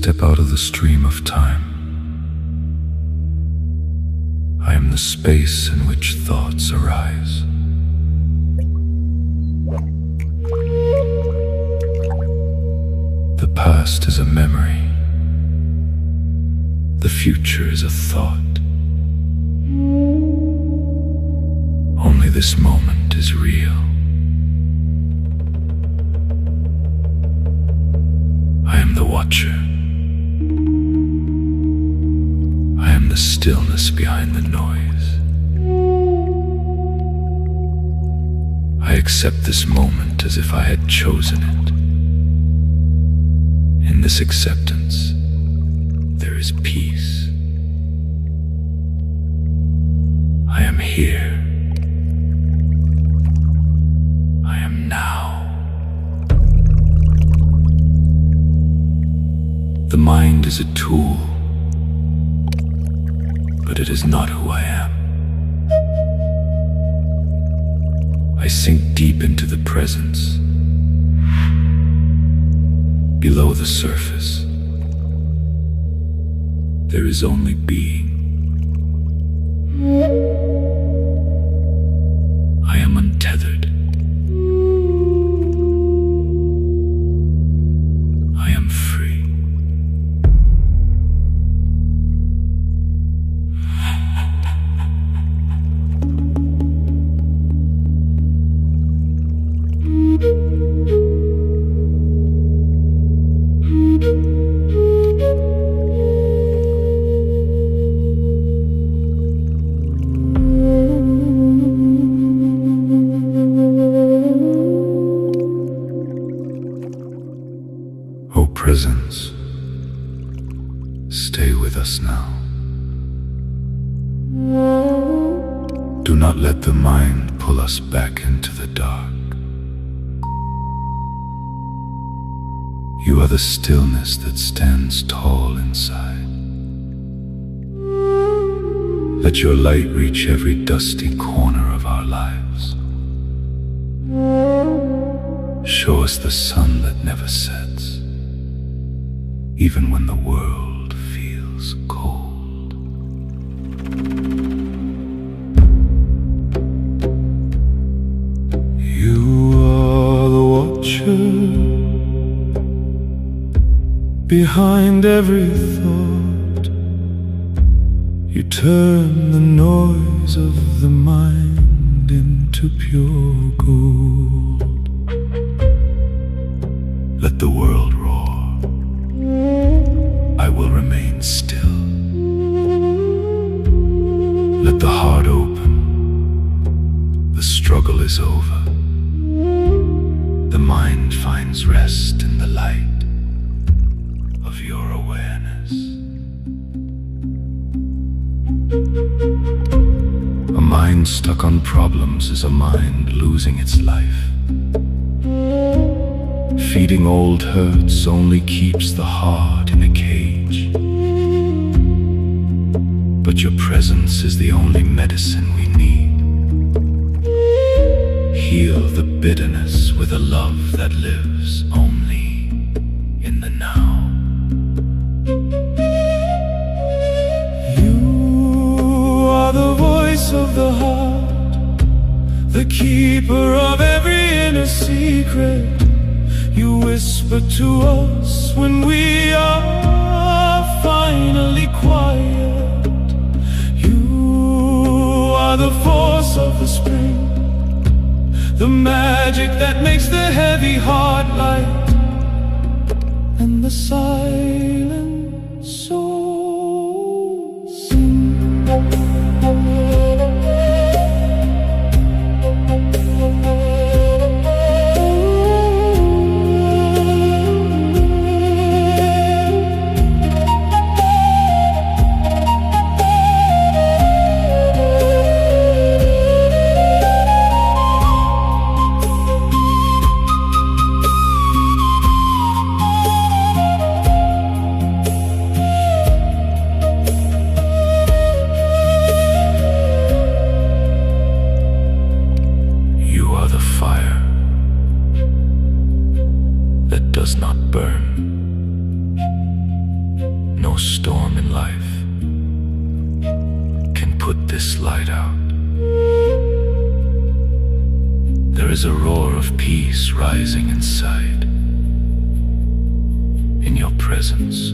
step out of the stream of time. I am the space in which thoughts arise. The past is a memory. The future is a thought. Only this moment is real. I am the watcher. I am the stillness behind the noise. I accept this moment as if I had chosen it. In this acceptance, there is peace. I am here. I am now. The mind is a tool, but it is not who I am. I sink deep into the presence. Below the surface, there is only being. I am untethered. I am free. Presence, stay with us now. Do not let the mind pull us back into the dark. You are the stillness that stands tall inside. Let your light reach every dusty corner of our lives. Show us the sun that never sets, even when the world feels cold. You are the watcher behind every thought. You turn the noise of the mind into pure gold. Let the world roar. I will remain still. Let the heart open. The struggle is over. The mind finds rest in the light of your awareness. A mind stuck on problems is a mind losing its life. Feeding old hurts only keeps the heart in a cage. But your presence is the only medicine we need. Heal the bitterness with a love that lives only in the now. You are the voice of the heart, the keeper of every inner secret. You whisper to us when we are finally quiet. You are the force of the spring, the magic that makes the heavy heart light, and the silent soul sing. No storm in life can put this light out. There is a roar of peace rising inside. In your presence.